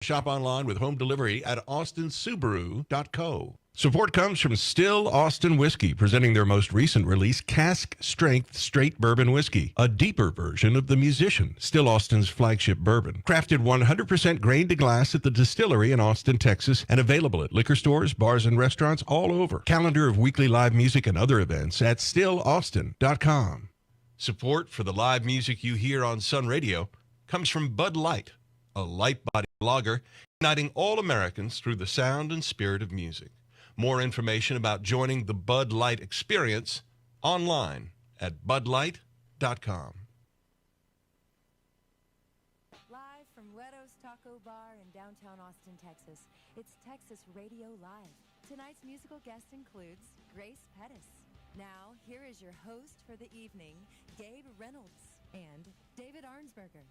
Shop online with home delivery at austinsubaru.co. Support comes from Still Austin Whiskey, presenting their most recent release, Cask Strength Straight Bourbon Whiskey, a deeper version of the Musician, Still Austin's flagship bourbon. Crafted 100% grain to glass at the distillery in Austin, Texas, and available at liquor stores, bars, and restaurants all over. Calendar of weekly live music and other events at stillaustin.com. Support for the live music you hear on Sun Radio comes from Bud Light, a light-bodied blogger uniting all Americans through the sound and spirit of music. More information about joining the Bud Light experience online at budlight.com. Live from Guero's Taco Bar in downtown Austin, Texas, it's Texas Radio Live. Tonight's musical guest includes Grace Pettis. Now, here is your host for the evening, Gabe Reynolds and David Arnsberger.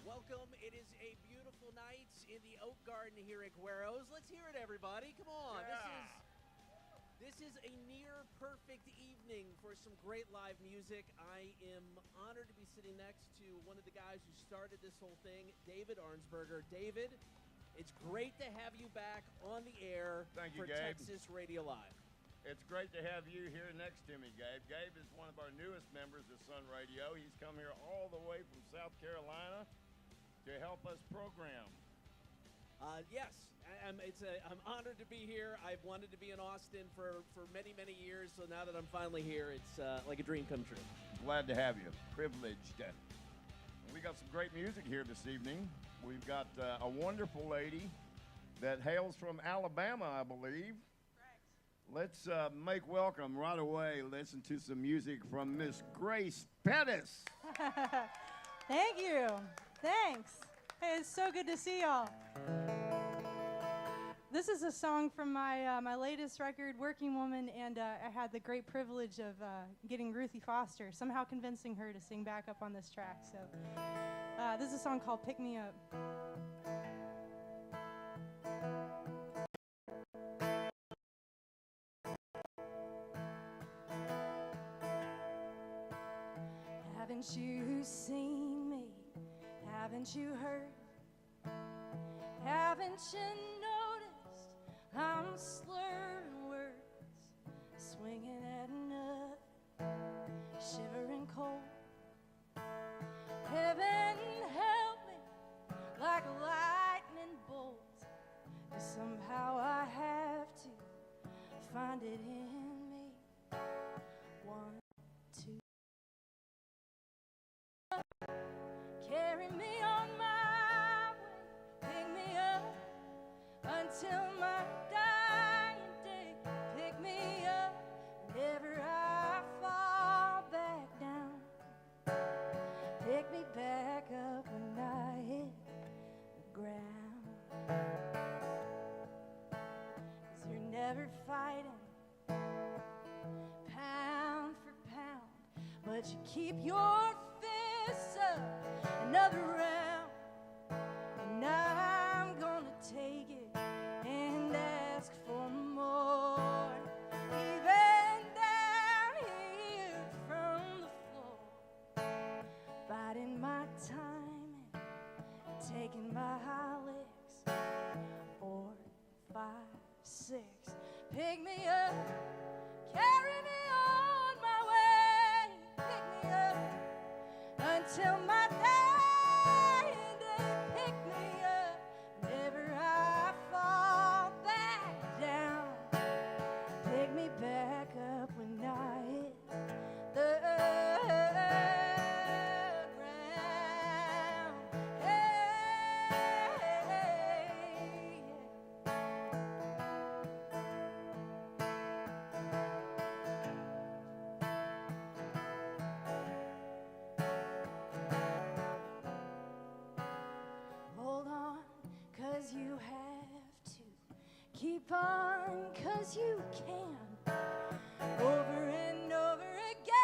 Welcome. It is a beautiful night in the Oak Garden here at Guero's. Let's hear it, everybody. Come on. Yeah. This is a near perfect evening for some great live music. I am honored to be sitting next to one of the guys who started this whole thing, David Arnsberger. David, it's great to have you back on the air. Thank you, for Gabe. Texas Radio Live. It's great to have you here next to me, Gabe. Gabe is one of our newest members of Sun Radio. He's come here all the way from South Carolina to help us program. Yes, I'm honored to be here. I've wanted to be in Austin for many, many years, so now that I'm finally here, it's like a dream come true. Glad to have you. Privileged. We got some great music here this evening. We've got a wonderful lady that hails from Alabama, I believe. Correct. Let's make welcome right away. Listen to some music from Miss Grace Pettis. Thank you. Thanks. Hey, it's so good to see y'all. This is a song from my my latest record, Working Woman, and I had the great privilege of getting Ruthie Foster, somehow convincing her to sing back up on this track. So this is a song called Pick Me Up. Haven't you seen me? Haven't you heard? Haven't you noticed I'm slurring words, swinging at nothing, shivering cold? Heaven help me like a lightning bolt, 'cause somehow I have to find it in me. 1, 2. Carry me on my way, pick me up until my dying day. Pick me up whenever I fall back down. Pick me back up when I hit the ground. 'Cause you're never fighting pound for pound, but you keep your fists up. Another round, and I'm gonna take it and ask for more. Even down here from the floor, biding my time and taking my licks. 4, 5, 6, pick me up, carry me on my way, pick me up until my keep on, 'cause you can, over and over again.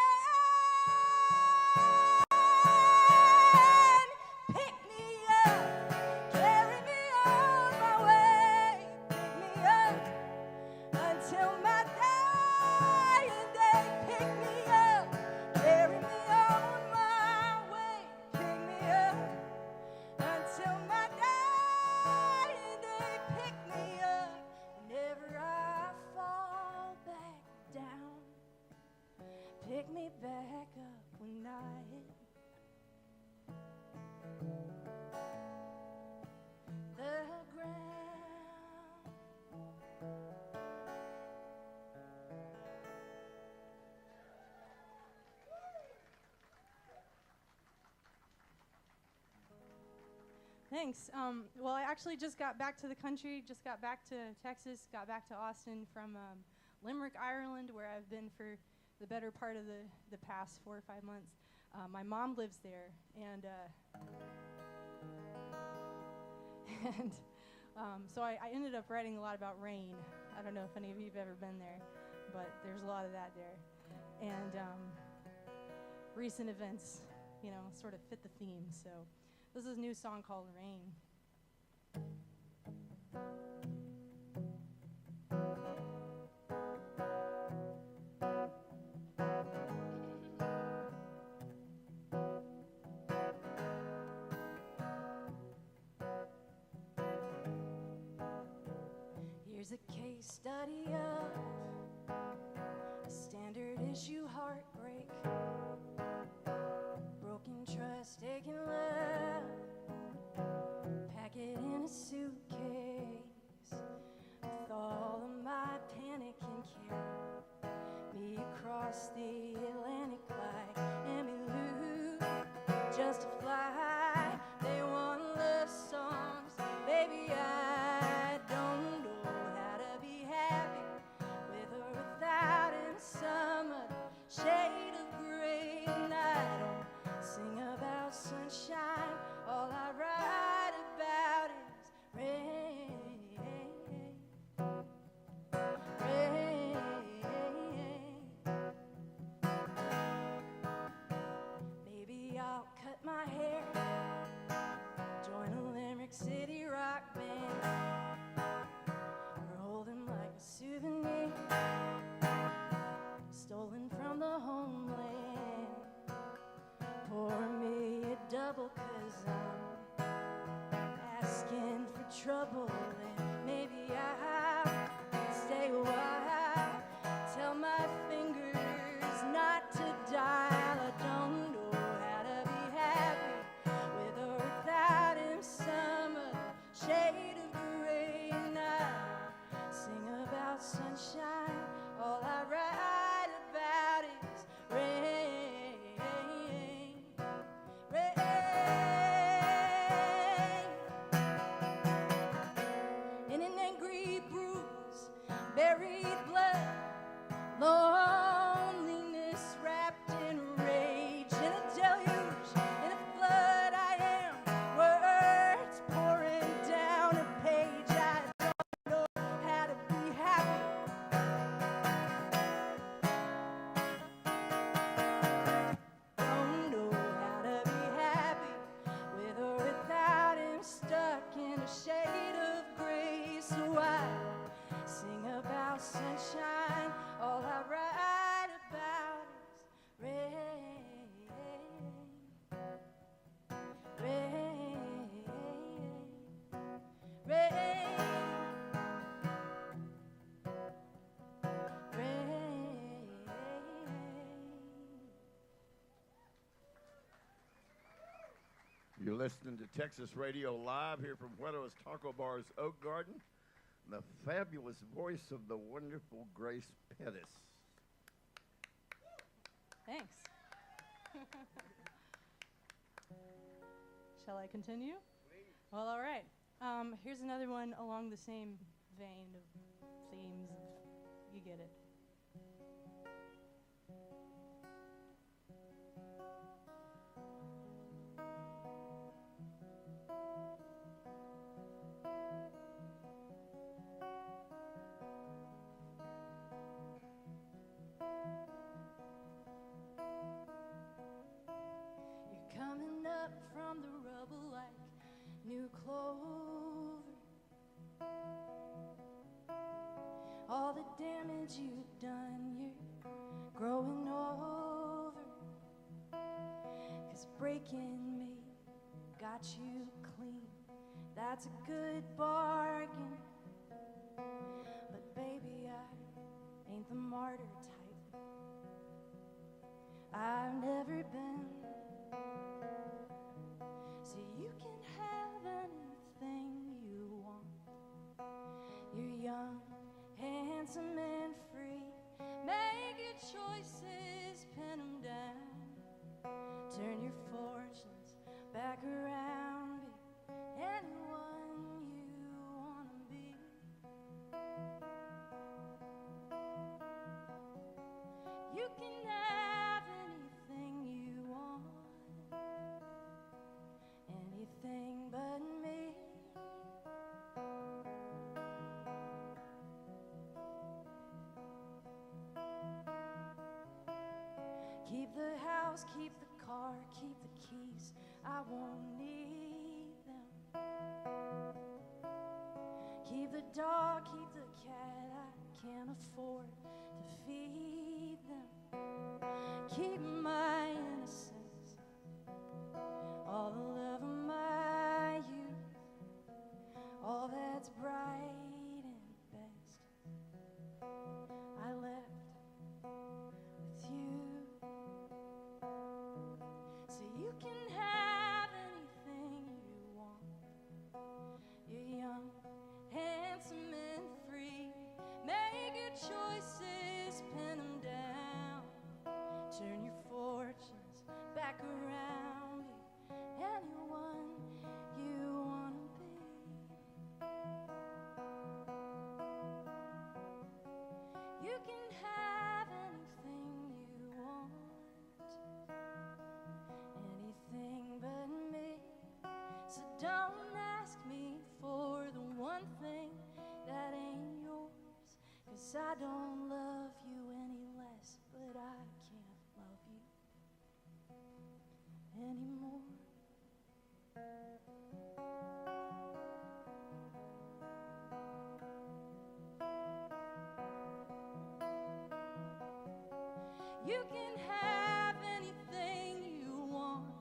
Pick me up, carry me on my way. Pick me up until my dying day. Pick me up, carry me on my way. Pick me up until my dying day. Thanks. Well, I actually just got back to the country, just got back to Texas, got back to Austin from Limerick, Ireland, where I've been for the better part of the past 4 or 5 months. My mom lives there, and so I ended up writing a lot about rain. I don't know if any of you have ever been there, but there's a lot of that there. And recent events, you know, sort of fit the theme. So this is a new song called Rain. Here's a case study of a standard issue heartbreak, broken trust, taken love, pack it in a suitcase with all of my panic and care. Me across the Atlantic like Emmylou, just to fly. They want love songs, baby. I don't know how to be happy with or without in some other shade of gray. And I don't sing about sunshine. All I write about is rain. Rain. Maybe I'll cut my hair, join a Limerick City rock band, or hold him like a souvenir, stolen from the homeland. Pour me a double, 'cause I'm asking for trouble, and maybe I'll stay a while. Tell my fingers not to dial. I don't know how to be happy with or without him. Some other shade of gray. And I sing about sunshine. All I write about is rain. Rain. In an angry bruise, buried blood, loneliness wrapped in rage, in a deluge, in a flood. I am words pouring down a page. I don't know how to be happy. Don't know how to be happy with or without him, stuck in a shade of gray. So I sing about sunshine. All I write about is rain. Rain. Rain. You're listening to Texas Radio Live here from Guero's Taco Bar's Oak Garden. The fabulous voice of the wonderful Grace Pettis. Thanks. Shall I continue? Well, all right. Here's another one along the same vein of themes. You get it. You're coming up from the rubble like new clover. All the damage you've done, you're growing over. 'Cause breaking me got you clean. That's a good bargain. But baby, I ain't the martyr type. I've never been. So you can have anything you want. You're young, handsome, and free. Make your choices, pin them down. Turn your fortunes back around me. house, keep the car, keep the keys. I won't need them. Keep the dog, keep the cat. I can't afford to feed them. Keep my innocence, all the love of my youth, all that's bright and best. I left with you, so you can have anything you want. You're young, handsome, and free. Make your choices, pin them down. Turn your fortunes back around. Be anyone you want to be. You can have anything you want, anything but me. So don't ask me for the one thing that ain't yours, 'cause I don't love you any less, but I can't love you anymore. You can have anything you want.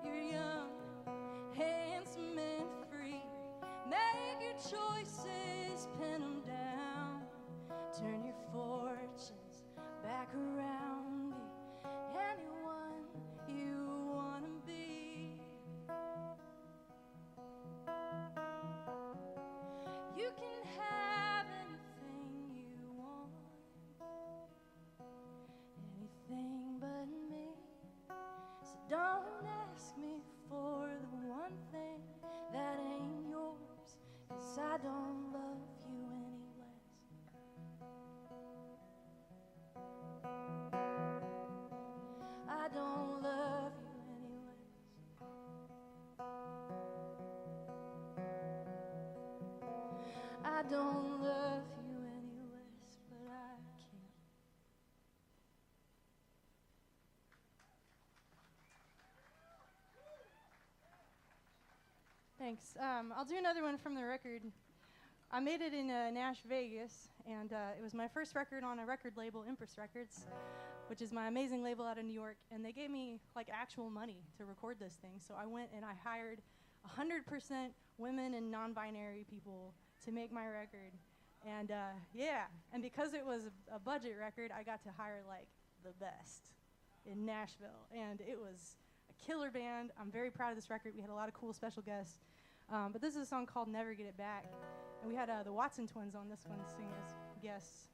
You're young, handsome, and free. Make your choices, pin them down. Turn your fortunes back around. Be anyone you want to be. You can have anything you want, anything but me. So don't ask me for the one thing that ain't yours, 'cause I don't love you any less. I don't love you any less. I don't love you any less, but I can't. Thanks. I'll do another one from the record. I made it in Nash, Vegas, and it was my first record on a record label, Empress Records, which is my amazing label out of New York, and they gave me like actual money to record this thing. So I went and I hired 100% women and non-binary people to make my record. And yeah, and because it was a budget record, I got to hire like the best in Nashville, and it was a killer band. I'm very proud of this record. We had a lot of cool special guests. But this is a song called Never Get It Back. And we had the Watson twins on this one sing as guests.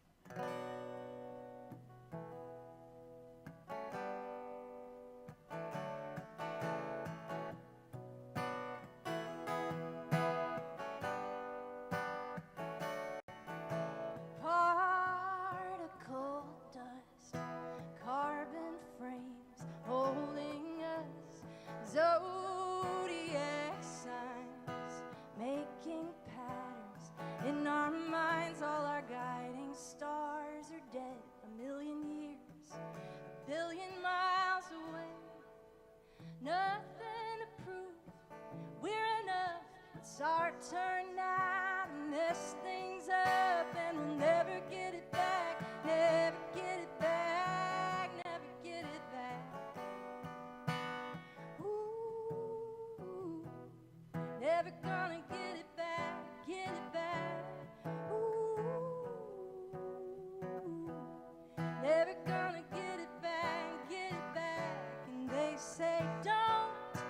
Particle dust, carbon frames holding us, zodiac signs making patterns in our minds. All our guiding stars are dead, a million years, a billion miles away. Nothing to prove, we're enough. It's our turn now to mess things up, and we'll never get it back. Never get it back, never get it back. Ooh, never gonna get it back, get it back. Ooh, never gonna get it back, get it back. And they say don't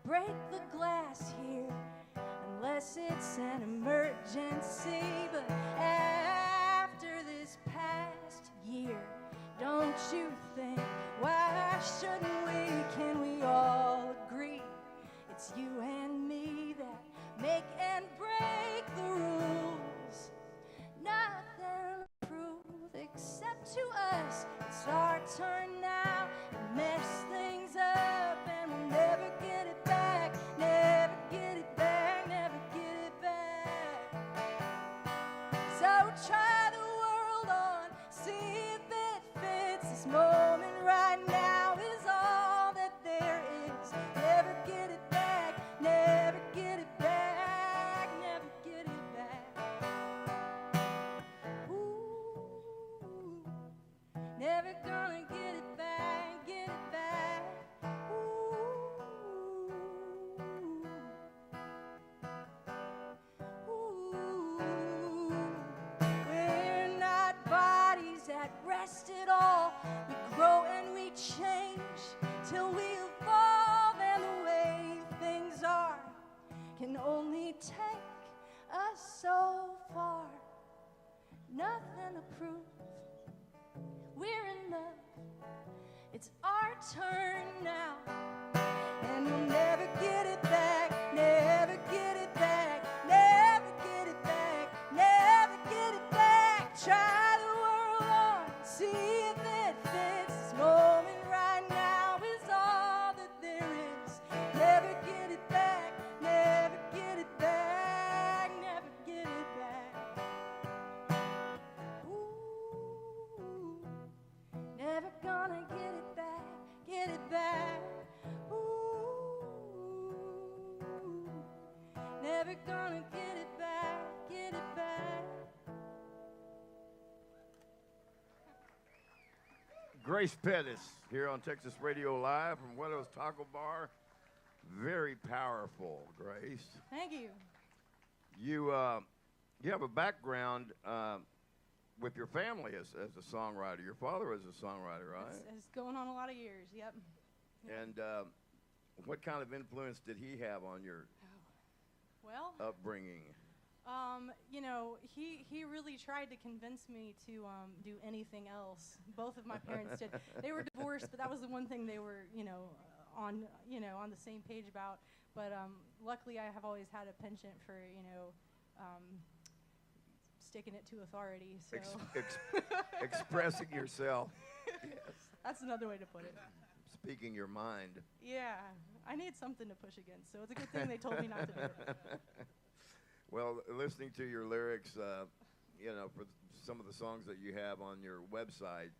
break the glass here unless it's an emergency. But after this past year, don't you think, why shouldn't we? Can we all agree it's you and me that make and break the rules? Nothing to prove except to us it's our turn now to mess things up, and we'll never get it back, never get it back, never get it back. only take us so far. Nothing to prove. We're in love. It's our turn now. And we'll never get it back. Never get it back. Never get it back. Never get it back. Try the world on. See if it fits. This moment right now is all that there is. Never get it back. Never get it back. Never get it back. Ooh, never gonna get it back. Get it back. Ooh, never gonna get it back. Get it back. Grace Pettis here on Texas Radio Live from Guero's Taco Bar. Very powerful, Grace. Thank you. You have a background with your family as a songwriter. Your father was a songwriter, right? It's going on a lot of years. Yep. And what kind of influence did he have on your Well, upbringing? you know, he really tried to convince me to do anything else. Both of my parents did. They were divorced, but that was the one thing they were, on the same page about. But luckily, I have always had a penchant for, sticking it to authority. So Expressing yourself. Yes. That's another way to put it. Speaking your mind. Yeah, I need something to push against, so it's a good thing they told me not to do it. Well, listening to your lyrics, for some of the songs that you have on your website,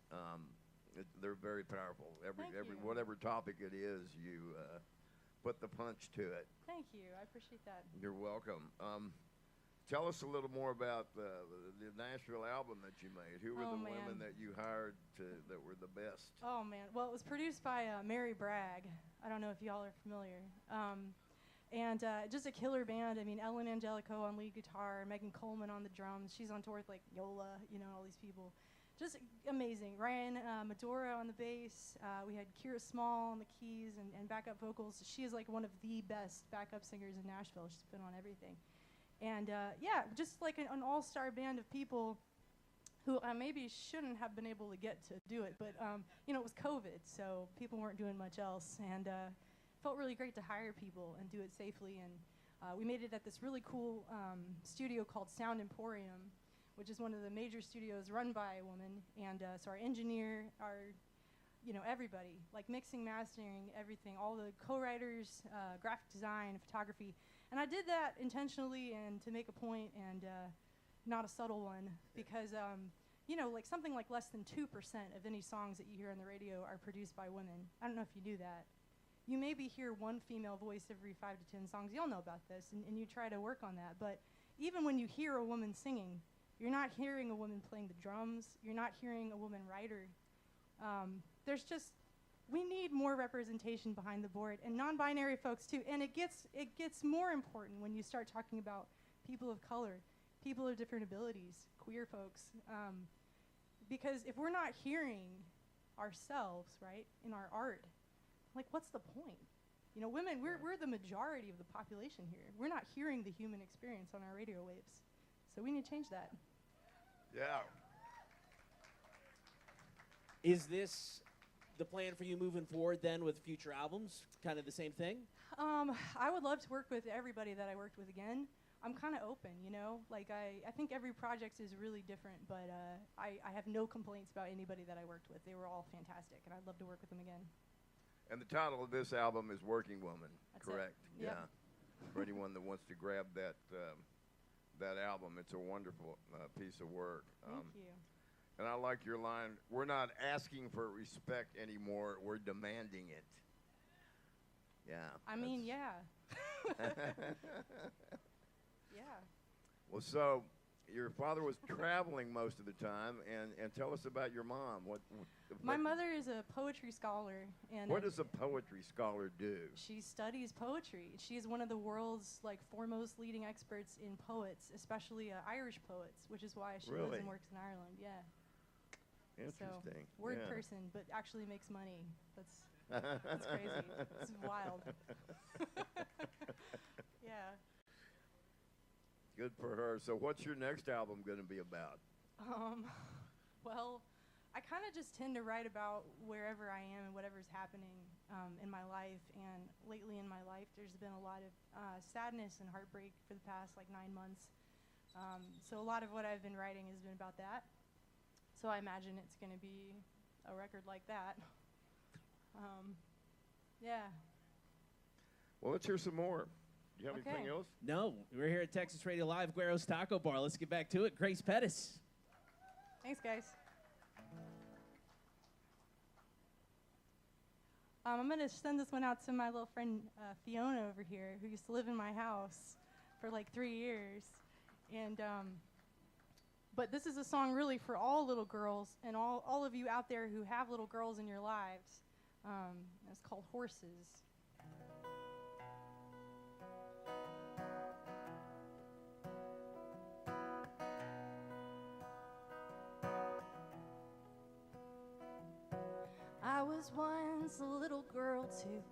they're very powerful. Every you. whatever topic it is, you put the punch to it. Thank you. I appreciate that. You're welcome. Tell us a little more about the Nashville album that you made. Who were the women that you hired that were the best? Oh, man. Well, it was produced by Mary Bragg. I don't know if y'all are familiar. And just a killer band. I mean, Ellen Angelico on lead guitar, Megan Coleman on the drums. She's on tour with, like, Yola, all these people. Just amazing. Ryan Medora on the bass. We had Kira Small on the keys and backup vocals. She is, like, one of the best backup singers in Nashville. She's been on everything. And, just like an all-star band of people who maybe shouldn't have been able to get to do it. But, it was COVID, so people weren't doing much else. And felt really great to hire people and do it safely. And we made it at this really cool studio called Sound Emporium, which is one of the major studios run by a woman. And so our engineer, everybody, like mixing, mastering, everything, all the co-writers, graphic design, photography. And I did that intentionally and to make a point and not a subtle one because, like something like less than 2% of any songs that you hear on the radio are produced by women. I don't know if you knew that. You maybe hear one female voice every 5 to 10 songs. Y'all know about this, and you try to work on that. But even when you hear a woman singing, you're not hearing a woman playing the drums. You're not hearing a woman writer. We need more representation behind the board, and non-binary folks too. And it gets more important when you start talking about people of color, people of different abilities, queer folks. Because if we're not hearing ourselves, right, in our art, like, what's the point? Women, we're the majority of the population here. We're not hearing the human experience on our radio waves. So we need to change that. Yeah. Is this the plan for you moving forward then with future albums? Kind of the same thing? I would love to work with everybody that I worked with again. I'm kind of open, Like, I think every project is really different, but I have no complaints about anybody that I worked with. They were all fantastic, and I'd love to work with them again. And the title of this album is Working Woman, That's correct? It. Yep. Yeah. For anyone that wants to grab that album, it's a wonderful piece of work. Thank you. And I like your line, we're not asking for respect anymore, we're demanding it. Yeah. I mean, yeah. Yeah. Well, so your father was traveling most of the time, and tell us about your mom. My mother is a poetry scholar. And what does a poetry scholar do? She studies poetry. She is one of the world's foremost leading experts in poets, especially Irish poets, which is why she lives and works in Ireland. Yeah. Interesting. So, word person, but actually makes money. That's crazy. This is wild. Yeah. Good for her. So what's your next album going to be about? Well, I kind of just tend to write about wherever I am and whatever's happening in my life. And lately in my life, there's been a lot of sadness and heartbreak for the past 9 months. So a lot of what I've been writing has been about that. So I imagine it's going to be a record like that. Yeah. Well, let's hear some more. Do you have Okay. anything else? No, we're here at Texas Radio Live, Guero's Taco Bar. Let's get back to it. Grace Pettis. Thanks, guys. I'm going to send this one out to my little friend Fiona over here, who used to live in my house for 3 years. And but this is a song really for all little girls and all of you out there who have little girls in your lives. It's called Horses. I was once a little girl too,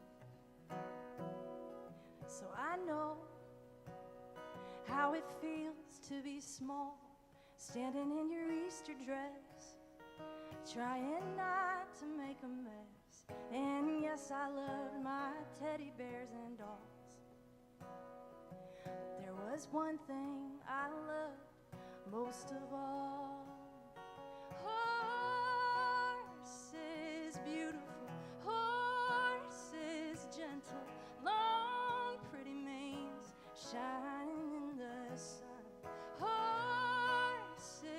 so I know how it feels to be small, standing in your Easter dress, trying not to make a mess. And yes, I loved my teddy bears and dolls. But there was one thing I loved most of all. Horses, beautiful horses, gentle, long, pretty manes, shining in the sun. Horses,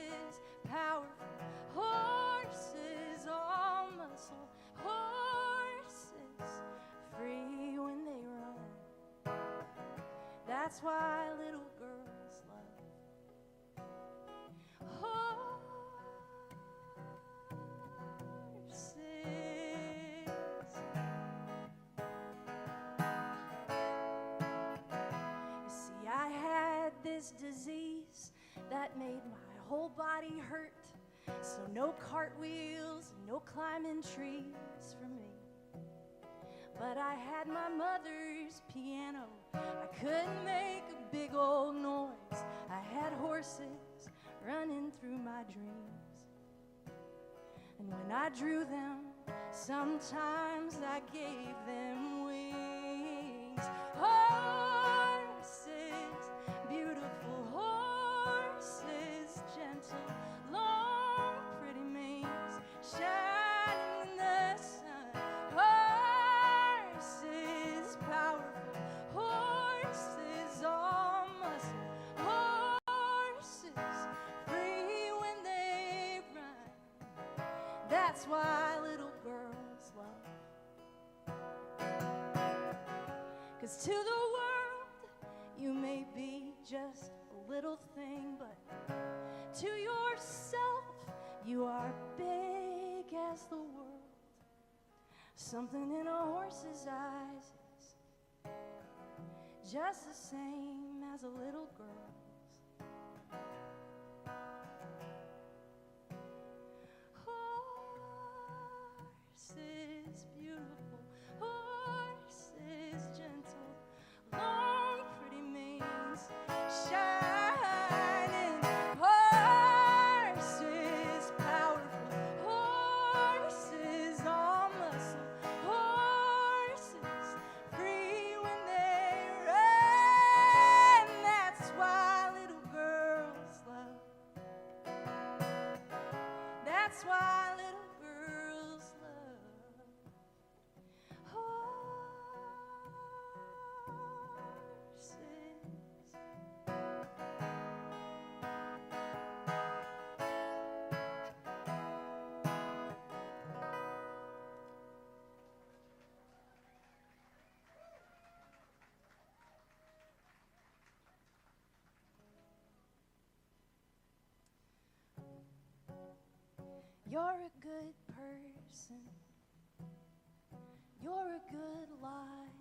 powerful horses, all muscle. Horses, free when they run. That's why little girls love horses. You see, I had this disease that made my whole body hurt. So no cartwheels, no climbing trees for me. But I had my mother's piano. I couldn't make a big old noise. I had horses running through my dreams. And when I drew them, sometimes I gave them wings. Horses, beautiful horses, gentle, long, pretty manes, shining in the sun. Horses, powerful horses, all muscle. Horses, free when they run. That's why little girls love. 'Cause to the world, you may be just a little thing, but to yourself, you are big as the world. Something in a horse's eyes is just the same as a little girl's. Horses, beautiful horses, gentle, long, pretty manes, shining. Horses, powerful horses, all muscle. Horses, free when they run. That's why little girls love. That's why little girls love horses. You're a good person. You're a good liar.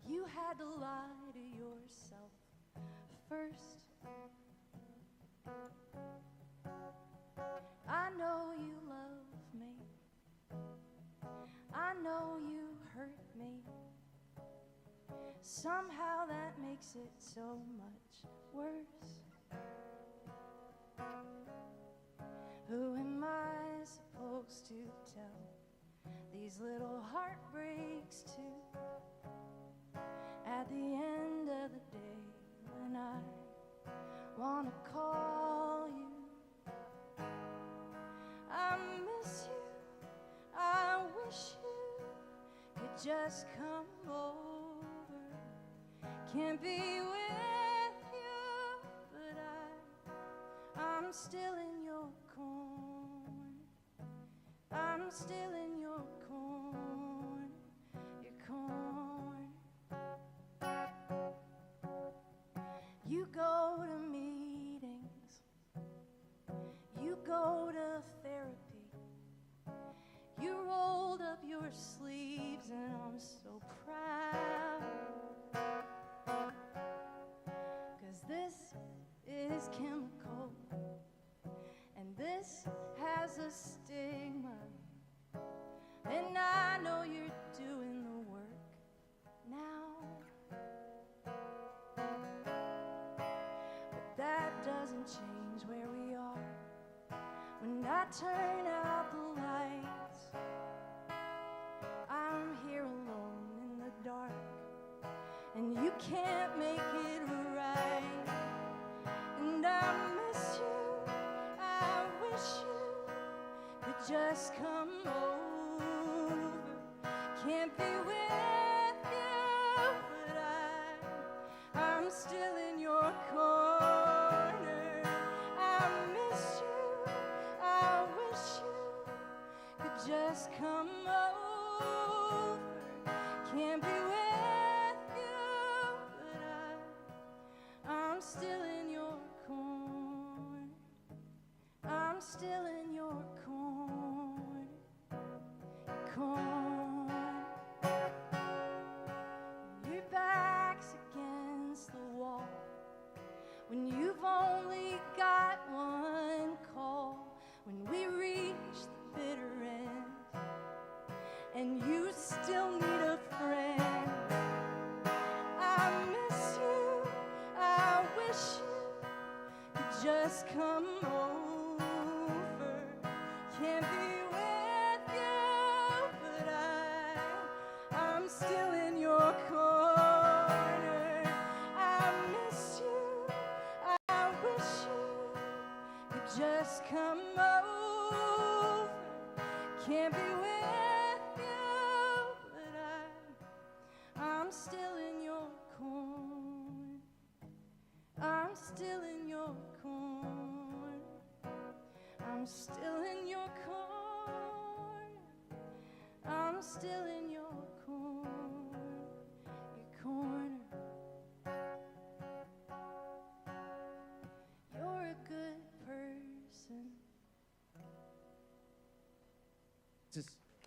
You had to lie to yourself first. I know you love me. I know you hurt me. Somehow that makes it so much worse. Who am I supposed to tell these little heartbreaks to? At the end of the day, when I wanna call you, I miss you, I wish you could just come over. Can't be with you, but I'm still in your corner. I'm still in your corner, your corner. You go to meetings, you go to therapy, you rolled up your sleeves, and I'm so proud. 'Cause this is chemical, and this has a stigma, and I know you're doing the work now. But that doesn't change where we are. When I turn out the lights, I'm here alone in the dark, and you can't make it right. And I miss you, I wish you could just come over. Can't be with you, but I'm still in your corner. I miss you, I wish you could just come over. Can't be with you, but I'm still in your corner. I'm still in your corner, corner. Your back's against the wall, when you've only got one call, when we reach the bitter end, and you still need a friend. I miss you, I wish you could just come over. Can't be with you, but I'm still in your corner. I miss you, I wish you could just come over. Can't be with you, but I'm still in your corner. I'm still in your corner. I'm still in your corner. I'm still in your corner, your corner. You're a good person.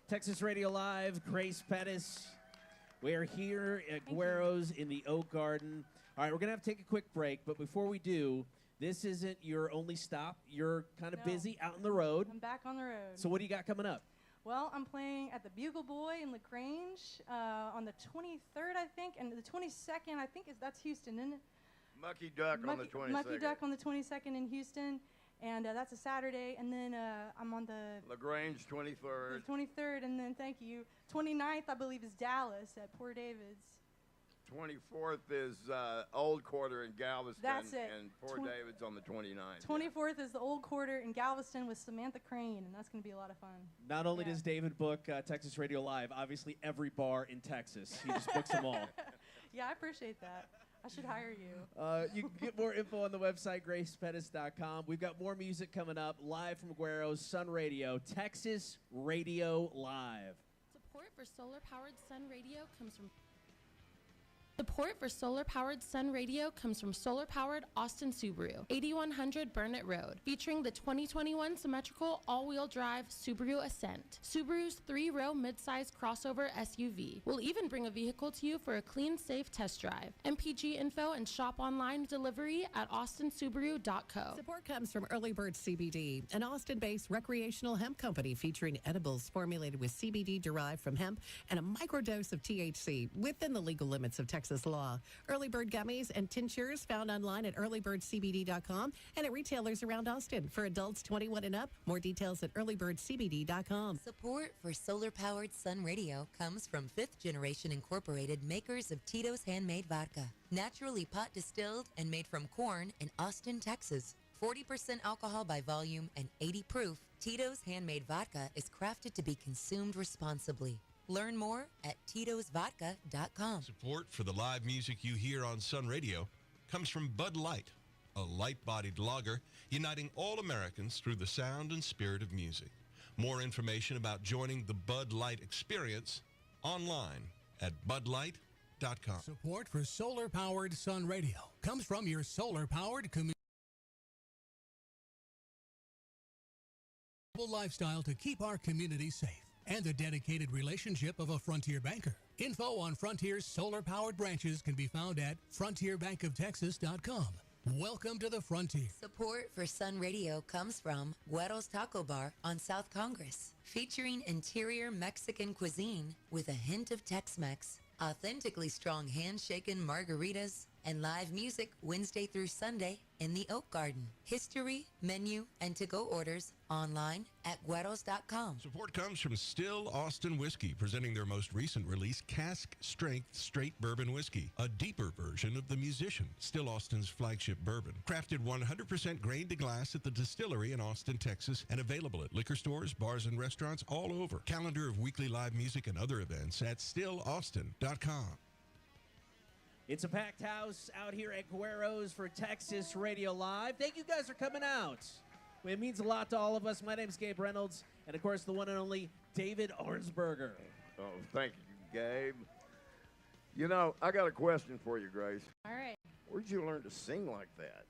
Texas Radio Live, Grace Pettis. We're here at Guero's in the Oak Garden. All right, we're going to have to take a quick break, but before we do, this isn't your only stop. You're kind of No. busy out on the road. I'm back on the road. So what do you got coming up? Well, I'm playing at the Bugle Boy in LaGrange on the 23rd, I think, and the 22nd, I think that's Houston, isn't it? Mucky Duck on the 22nd. Mucky Duck on the 22nd in Houston, and that's a Saturday. And then I'm on the LaGrange 23rd. 23rd, and then thank you. 29th, I believe, is Dallas at Port David's. 24th is Old Quarter in Galveston. That's it. And Port David's on the 29th. 24th is the Old Quarter in Galveston with Samantha Crane, and that's going to be a lot of fun. Not only Yeah. does David book Texas Radio Live, obviously every bar in Texas. He just books them all. Yeah, I appreciate that. I should hire you. You can get more info on the website, gracepettis.com. We've got more music coming up live from Guero's Sun Radio, Texas Radio Live. Support for solar-powered Sun Radio comes from Support for solar-powered Sun Radio comes from solar-powered Austin Subaru, 8100 Burnett Road, featuring the 2021 symmetrical all-wheel drive Subaru Ascent, Subaru's 3-row midsize crossover SUV. We'll even bring a vehicle to you for a clean, safe test drive. MPG info and shop online delivery at austinsubaru.co. Support comes from Early Bird CBD, an Austin-based recreational hemp company featuring edibles formulated with CBD derived from hemp and a microdose of THC within the legal limits of Texas Texas law. Early Bird Gummies and tinctures found online at earlybirdcbd.com and at retailers around Austin. For adults 21 and up, more details at earlybirdcbd.com. Support for solar-powered Sun Radio comes from 5th Generation Incorporated, makers of Tito's Handmade Vodka. Naturally pot distilled and made from corn in Austin, Texas. 40% alcohol by volume and 80 proof, Tito's Handmade Vodka is crafted to be consumed responsibly. Learn more at titosvodka.com. Support for the live music you hear on Sun Radio comes from Bud Light, a light-bodied lager uniting all Americans through the sound and spirit of music. More information about joining the Bud Light experience online at budlight.com. Support for solar-powered Sun Radio comes from your solar-powered community lifestyle to keep our community safe, and the dedicated relationship of a Frontier banker. Info on Frontier's solar-powered branches can be found at frontierbankoftexas.com. Welcome to the Frontier. Support for Sun Radio comes from Guero's Taco Bar on South Congress, featuring interior Mexican cuisine with a hint of Tex-Mex, authentically strong hand-shaken margaritas, and live music Wednesday through Sunday in the Oak Garden. History, menu, and to-go orders online at gueros.com. Support comes from Still Austin Whiskey, presenting their most recent release, Cask Strength Straight Bourbon Whiskey, a deeper version of the Musician, Still Austin's flagship bourbon. Crafted 100% grain to glass at the distillery in Austin, Texas, and available at liquor stores, bars, and restaurants all over. Calendar of weekly live music and other events at stillaustin.com. It's a packed house out here at Guero's for Texas Radio Live. Thank you guys for coming out. It means a lot to all of us. My name's Gabe Reynolds, and of course the one and only David Ornsberger. Oh, thank you, Gabe. You know, I got a question for you, Grace. All right. Where'd you learn to sing like that?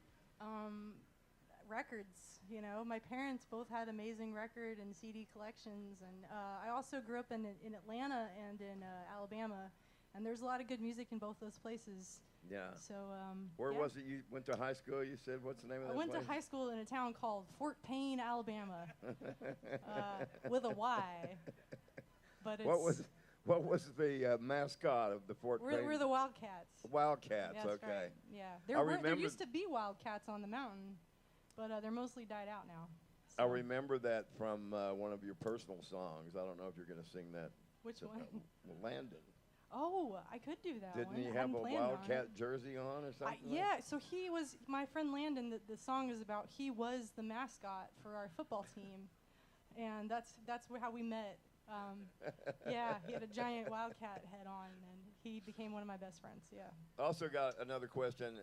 Records. You know, my parents both had amazing record and CD collections, and I also grew up in Atlanta and in Alabama, and there's a lot of good music in both those places. Yeah. So, Where yeah. was it you went to high school? You said, what's the name of that I went place? to high school in a town called Fort Payne, Alabama, with a Y. But it's What was the mascot of the Fort Payne? we're the Wildcats. Wildcats, That's okay. right. Yeah. I There remember used to be Wildcats on the mountain, but they're mostly died out now. I So- remember that from one of your personal songs. I don't know if you're going to sing that. Which one? Landon. Oh, I could do that Didn't one. he I have hadn't a planned on Wildcat it. jersey on or something? Yeah, so he was, my friend Landon, the song is about, he was the mascot for our football team. And that's how we met. Yeah, he had a giant Wildcat head on, and he became one of my best friends, yeah. Also got another question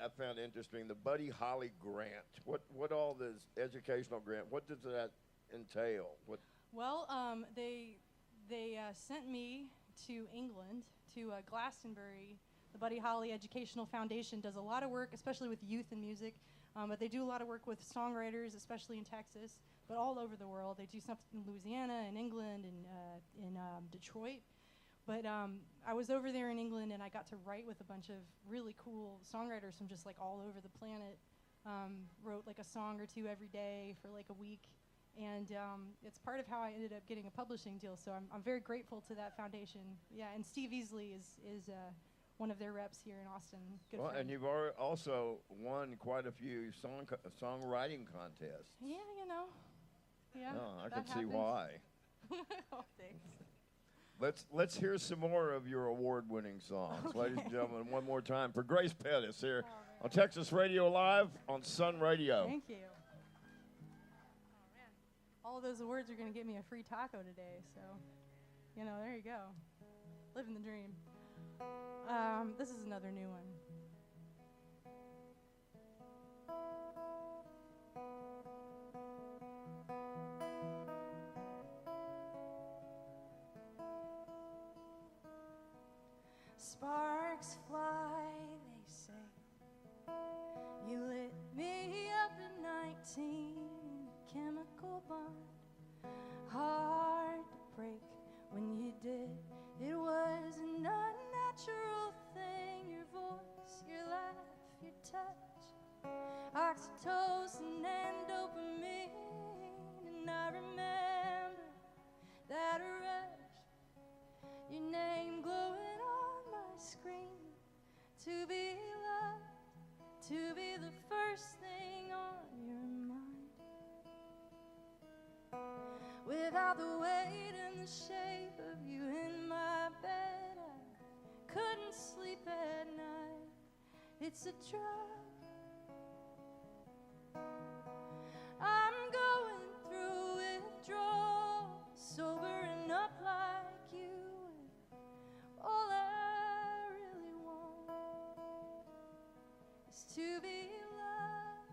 I found interesting. The Buddy Holly grant. What all this educational grant, what does that entail? Well, they sent me to England, to Glastonbury. The Buddy Holly Educational Foundation does a lot of work, especially with youth and music, but they do a lot of work with songwriters, especially in Texas, but all over the world. They do something in Louisiana and England and in Detroit. But I was over there in England, and I got to write with a bunch of really cool songwriters from just like all over the planet. Wrote like a song or two every day for like a week. And it's part of how I ended up getting a publishing deal. So I'm very grateful to that foundation. Yeah, and Steve Easley is one of their reps here in Austin. Good friend. And you've also won quite a few songwriting contests. Yeah, you know. Yeah. I that can see happens. why. Oh, thanks. Let's hear some more of your award-winning songs, ladies and gentlemen. One more time for Grace Pettis here on Texas Radio Live on Sun Radio. Thank you. All of those awards are going to get me a free taco today, so, you know, there you go. Living the dream. This is another new one. Sparks fly, they say. You lit me up at 19. Chemical bond, hard to break when you did. It was an unnatural thing. Your voice to be the first thing on your mind. Without the weight and the shape of you in my bed, I couldn't sleep at night. It's a drug. I'm going through withdrawal, sobering up like you. All I really want is to be loved.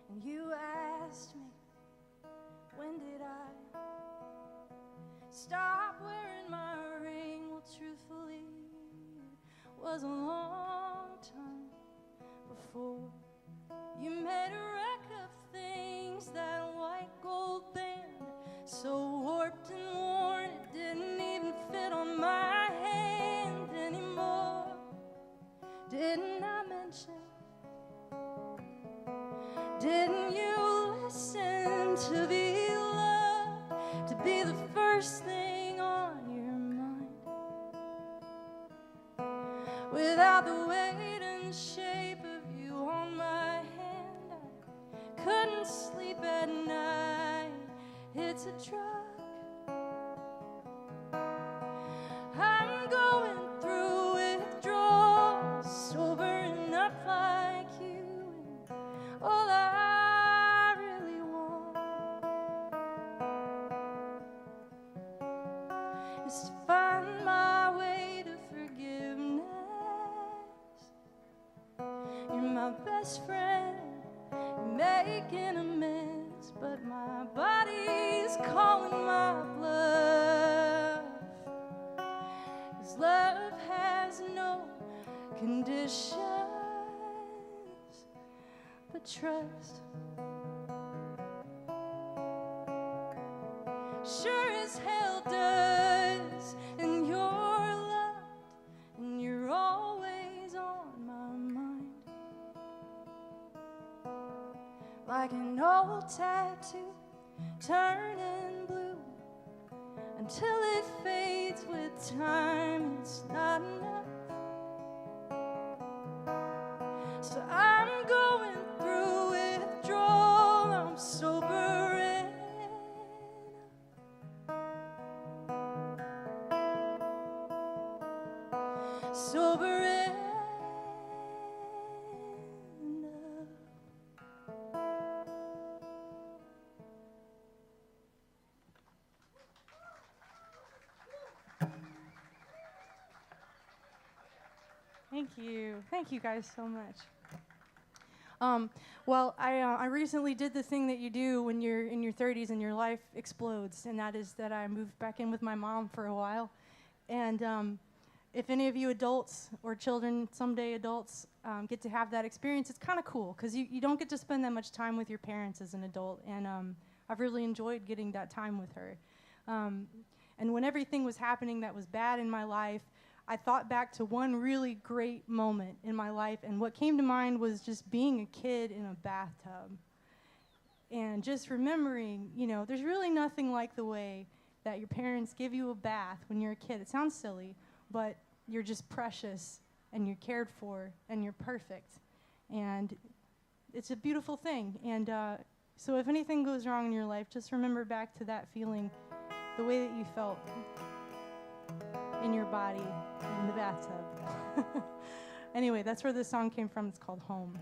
And you asked me, when did I stop wearing my ring? Well, truthfully, it was a long time before you made a wreck of things. That white gold band, so warped and worn, it didn't even fit on my hand anymore. Didn't I mention? Didn't you listen to be loved, to be the first thing on your mind? Without the weight and shape of you on my hand, I couldn't sleep at night. It's a drug. I'm going through withdrawal, sobering up like you. And all I really want is to find my way to forgiveness. You're my best friend, you're making amends, but my body's calling my bluff. 'Cause love has no conditions but trust. Sure as hell does, and you're loved, and you're always on my mind. Like an old tattoo turning blue until it fades with time. It's not enough. So I'm going through withdrawal, I'm sobering up. Sobering up. Thank you. Thank you guys so much. Well, I recently did the thing that you do when you're in your 30s and your life explodes, and that is that I moved back in with my mom for a while. And if any of you adults or children, someday adults, get to have that experience, it's kind of cool because you don't get to spend that much time with your parents as an adult, and I've really enjoyed getting that time with her. And when everything was happening that was bad in my life, I thought back to one really great moment in my life, and what came to mind was just being a kid in a bathtub. And just remembering, you know, there's really nothing like the way that your parents give you a bath when you're a kid. It sounds silly, but you're just precious, and you're cared for, and you're perfect. And it's a beautiful thing. And so if anything goes wrong in your life, just remember back to that feeling, the way that you felt in your body in the bathtub. Anyway, that's where this song came from. It's called Home.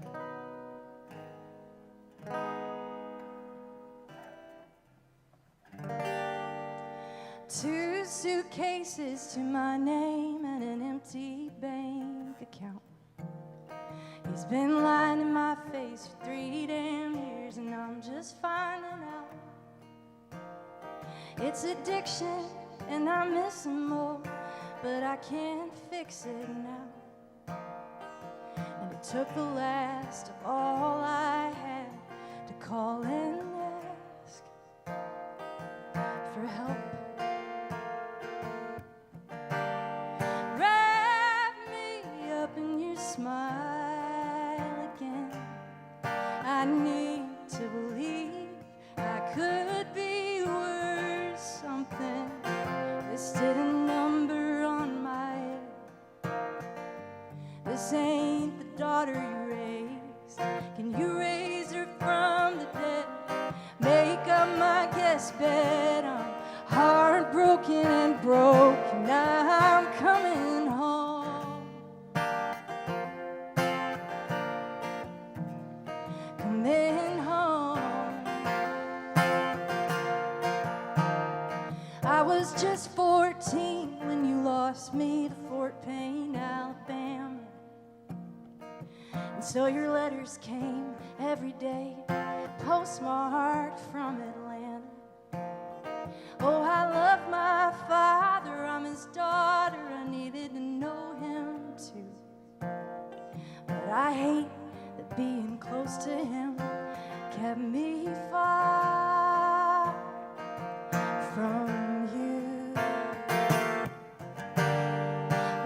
Two suitcases to my name and an empty bank account. He's been lying in my face for 3 damn years, and I'm just finding out it's addiction, and I miss him more, but I can't fix it now. And it took the last of all I had to call and ask for help. Wrap me up in your smile again. I need to believe I could be worth something. Listed a number and I'm coming home. Coming home. I was just 14 when you lost me to Fort Payne, Alabama. And so your letters came every day, postmarked from Atlanta. Oh, I love my father, I'm his daughter, I needed to know him too. But I hate that being close to him kept me far from you.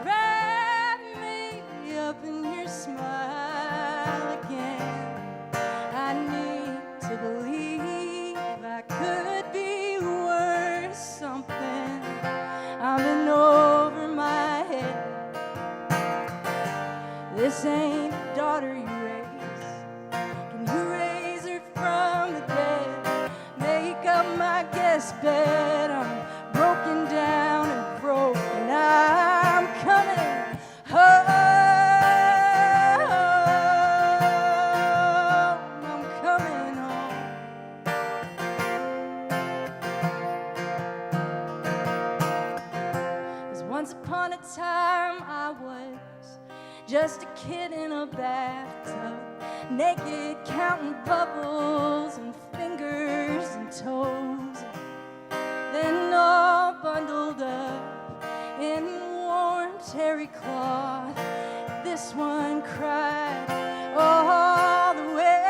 Wrap me up in your smile again. I need to believe I could be worth something. I'm in over my head. This ain't the daughter you raised. Can you raise her from the dead? Make up my guest bed. I'm broken down and broken. I'm coming home. I'm coming home. 'Cause once upon a time I was just a kid in a bathtub, naked, counting bubbles and fingers and toes. Then all bundled up in worn terry cloth, this one cried all the way.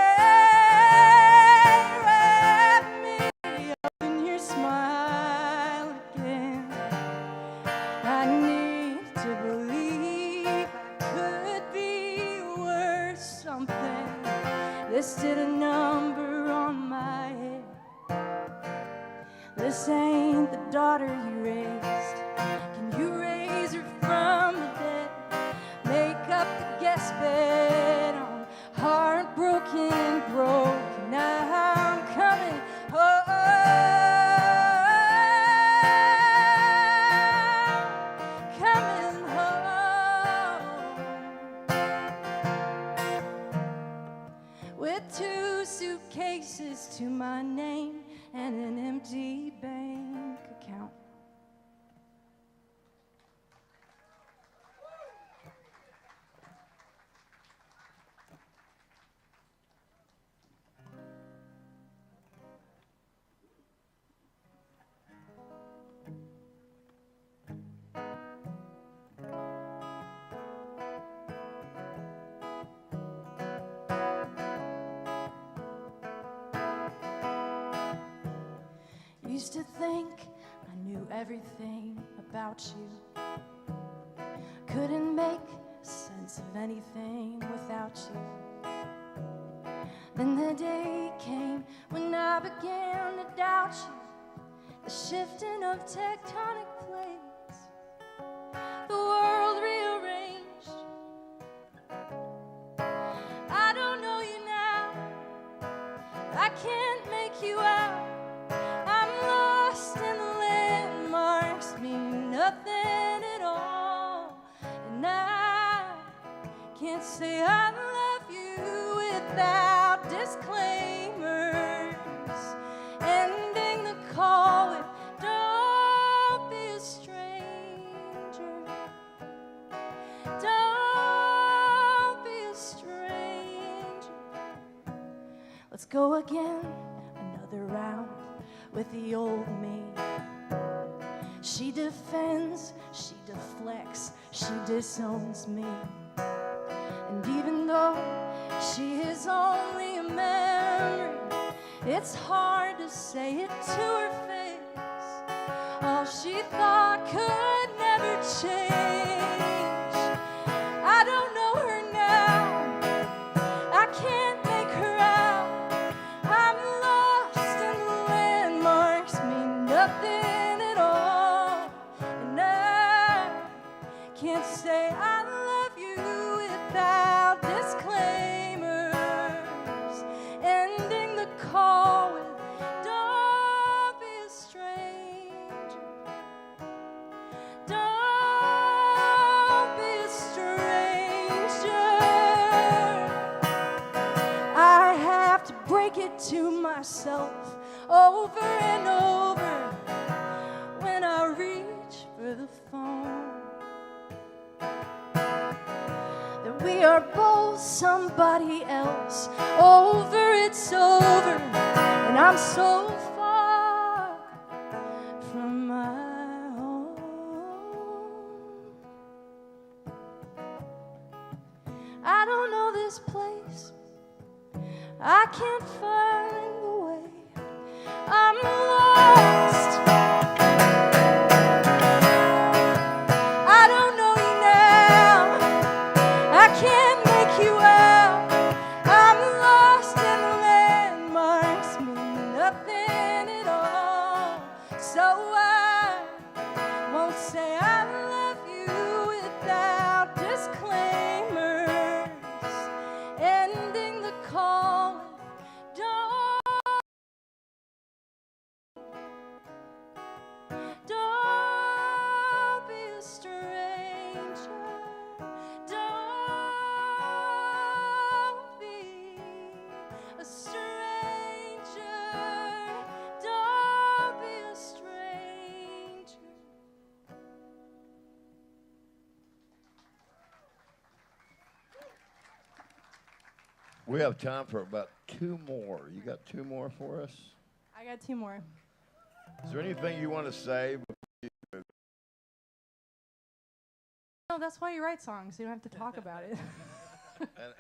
Wrap me up in your smile again. I need to believe I could be worth something. This did a number on my head. This ain't the daughter you raised. Can you raise her from the dead? Make up the guest bed on heartbroken, broken. Now I'm coming home. Coming home. With 2 suitcases to my name and an empty bank account. Used to think I knew everything about you. Couldn't make sense of anything without you. Then the day came when I began to doubt you. The shifting of tectonic plates, the world rearranged. I don't know you now, I can't make you out. I'm lost and the landmarks mean nothing at all. And I can't say I love you without disclaimers. Ending the call with don't be a stranger. Don't be a stranger. Let's go again, another round with the old me. She defends, she deflects, she disowns me. And even though she is only a memory, it's hard to say it to her face. All she thought could never change. I don't know her now, I can't make her out. I'm lost and the landmarks mean nothing at all. And I can't say I love you without disclaimers. Ending the call with don't be a stranger. myself over and over when I reach for the phone. That we are both somebody else. Over, it's over, and I'm so far from my home. I don't know this place. I can't find the way. I'm lost. I don't know you now. I can't make you out. I'm lost and the landmarks mean nothing at all. So I won't say I love you without disclaimers. Ending the call. Don't be a stranger. Don't be a stranger. Don't be a stranger. We have time for about 2 more. You got 2 more for us? I got 2 more. Is there anything you want to say? No, that's why you write songs. You don't have to talk about it.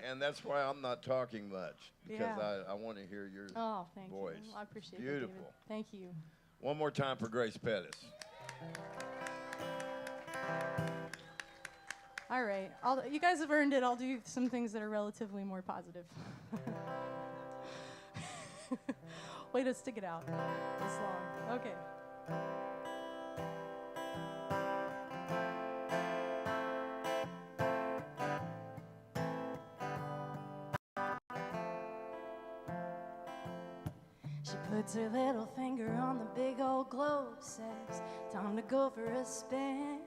And that's why I'm not talking much, because Yeah. I want to hear your Oh, thank voice. you. I appreciate it. Beautiful. David. Thank you. One more time for Grace Pettis. All right. You guys have earned it. I'll do some things that are relatively more positive. Way to stick it out this long. Okay. She puts her little finger on the big old globe, says, time to go for a spin.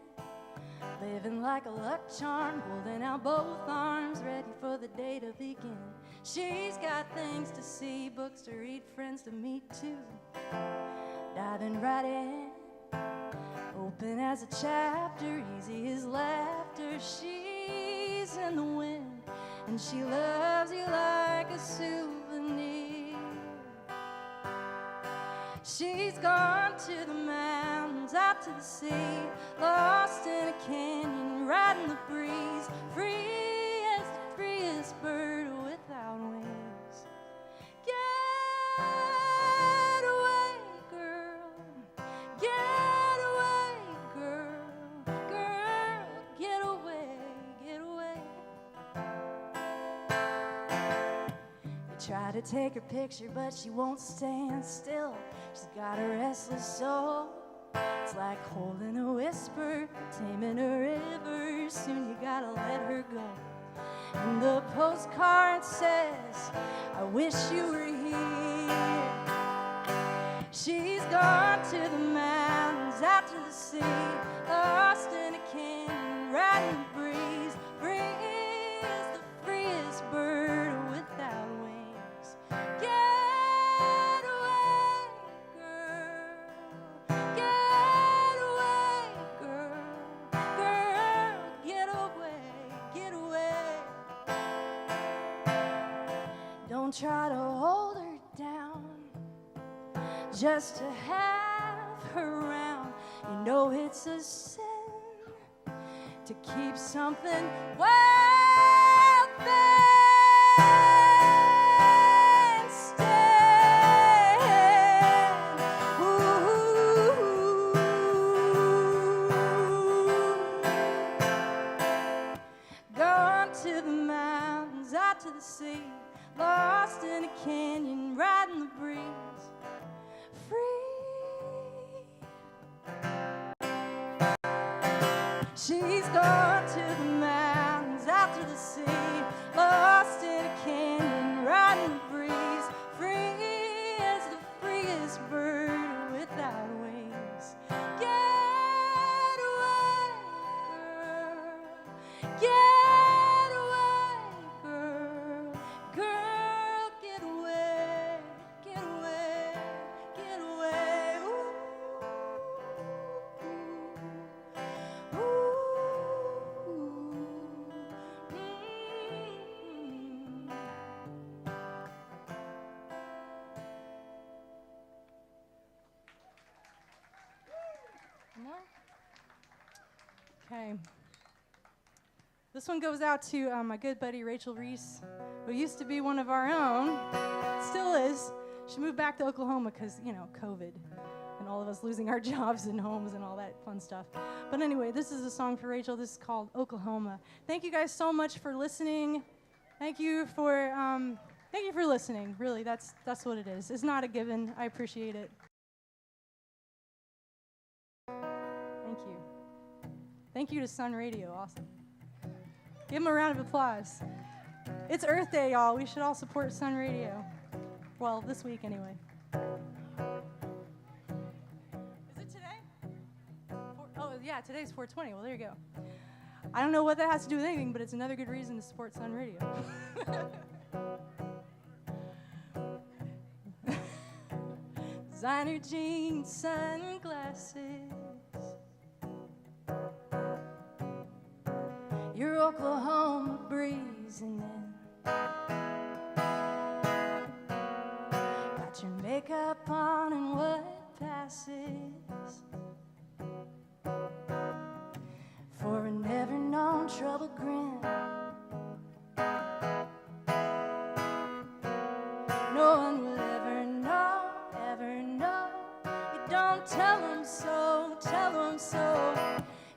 Living like a luck charm, holding out both arms, ready for the day to begin. She's got things to see, books to read, friends to meet too. Diving right in, open as a chapter, easy as laughter. She's in the wind, and she loves you like a souvenir. She's gone to the mountains, out to the sea, lost in a canyon, riding the breeze, free as the freest bird without wings. Get away, girl. Get away, girl. Girl, get away, get away. You try to take her picture, but she won't stand still. She's got a restless soul. It's like holding a whisper, taming a river. Soon you gotta let her go. And the postcard says, I wish you were here. She's gone to the mountains, out to the sea, lost in a canyon, riding the breeze, free as the freest bird without wings. Get away, girl. Get away, girl. Girl, get away, get away. Don't try to hold her down just to have her around. You know it's a sin to keep something well fenced in. Ooh. Gone to the mountains, out to the sea, lost in a canyon, riding the breeze, free. She's gone to the mountains, out to the sea, lost in a canyon, riding the breeze, free as the freest bird without wings. Get away, girl. Get away, girl. Girl, get away, get away. Okay. This one goes out to my good buddy Rachel Reese, who used to be one of our own, still is. She moved back to Oklahoma because, COVID and all of us losing our jobs and homes and all that fun stuff. But anyway, this is a song for Rachel. This is called Oklahoma. Thank you guys so much for listening. Thank you for listening. Really, that's what it is. It's not a given. I appreciate it. Thank you. Thank you to Sun Radio. Awesome. Give them a round of applause. It's Earth Day, y'all. We should all support Sun Radio. Well, this week anyway. Is it today? Yeah, today's 420. Well, there you go. I don't know what that has to do with anything, but it's another good reason to support Sun Radio. Designer jeans, sunglasses. Your Oklahoma breezing in. Got your makeup on and what passes for a never-known trouble grin. No one will ever know. You don't tell them so, tell them so.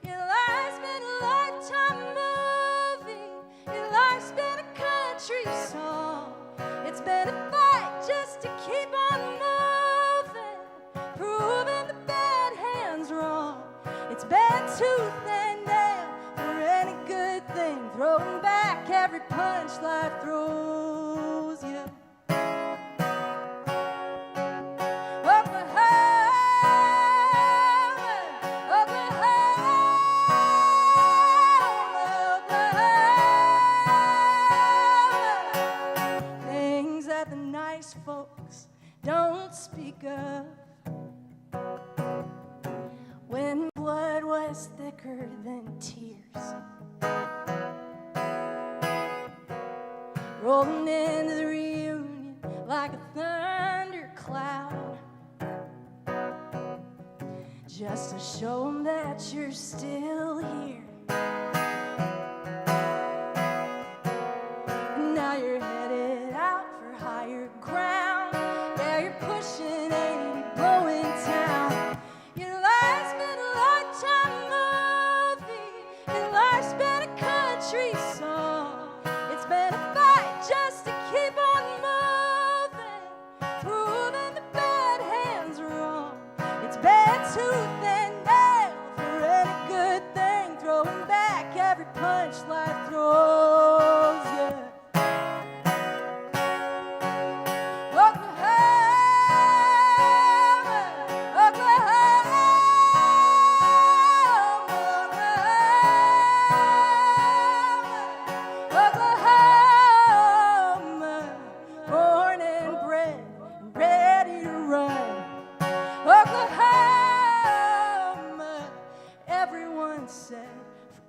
Your life's been a lifetime movie. Your life's been a country song. It's been a fight just to keep on moving, proving the bad hands wrong. It's been tooth and nail for any good thing, throwing back every punch life throws you. Folks don't speak of when blood was thicker than tears, rolling into the reunion like a thundercloud, just to show them that you're still here. And now you're headed out for higher ground. Yeah, you're pushing 80, blowing town. Your life's been a lifetime movie. Your life's been a country song. It's been a fight just to keep on moving, proving the bad hands wrong. It's been tooth and nail for any good thing, throwing back every punch life throws you.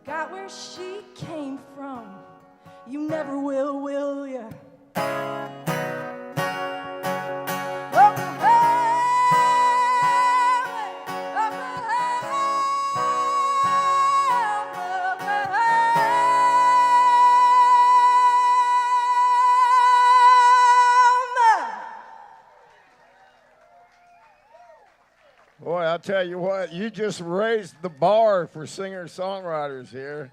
Forgot where she came from. You never will you? Boy, I'll tell you what, you just raised the bar for singer-songwriters here.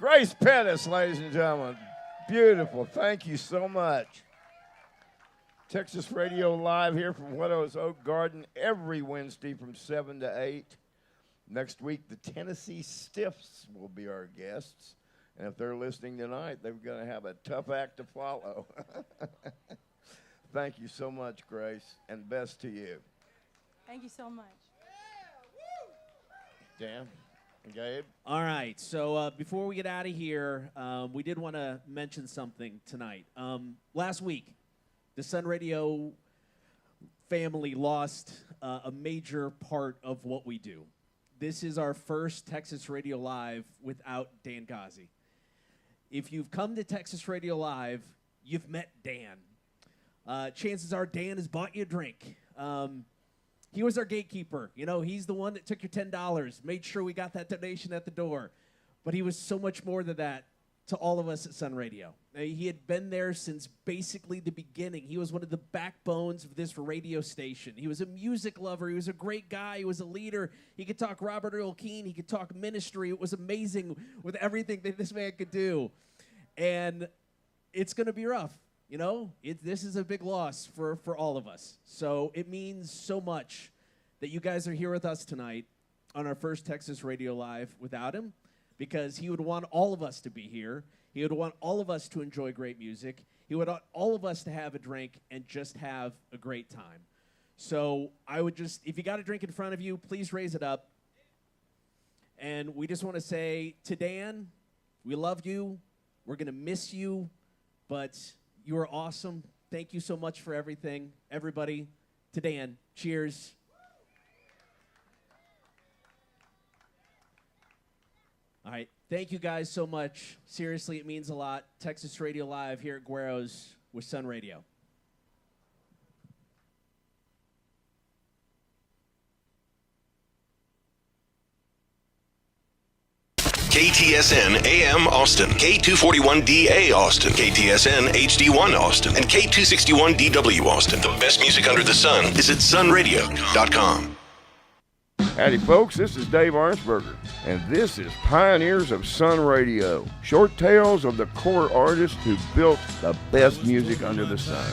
Grace Pettis, ladies and gentlemen. Beautiful. Thank you so much. Texas Radio Live here from Guero's Oak Garden every Wednesday from 7 to 8. Next week, the Tennessee Stiffs will be our guests. And if they're listening tonight, they're going to have a tough act to follow. Thank you so much, Grace, and best to you. Thank you so much. Dan and Gabe. All right, so before we get out of here, we did want to mention something tonight. Last week, the Sun Radio family lost a major part of what we do. This is our first Texas Radio Live without Dan Ghazi. If you've come to Texas Radio Live, you've met Dan. Chances are Dan has bought you a drink. He was our gatekeeper. You know, he's the one that took your $10, made sure we got that donation at the door. But he was so much more than that to all of us at Sun Radio. He had been there since basically the beginning. He was one of the backbones of this radio station. He was a music lover. He was a great guy. He was a leader. He could talk Robert Earl Keen. He could talk ministry. It was amazing with everything that this man could do. And it's going to be rough. You know, this is a big loss for all of us. So it means so much that you guys are here with us tonight on our first Texas Radio Live without him, because he would want all of us to be here. He would want all of us to enjoy great music. He would want all of us to have a drink and just have a great time. So I would just, if you got a drink in front of you, please raise it up. And we just want to say to Dan, we love you. We're going to miss you, but you are awesome. Thank you so much for everything. Everybody, to Dan, cheers. All right. Thank you guys so much. Seriously, it means a lot. Texas Radio Live here at Guero's with Sun Radio. KTSN AM Austin, K241DA Austin, KTSN HD1 Austin, and K261DW Austin. The best music under the sun is at sunradio.com. Howdy, folks. This is Dave Arnsberger, and this is Pioneers of Sun Radio. Short tales of the core artists who built the best music under the sun.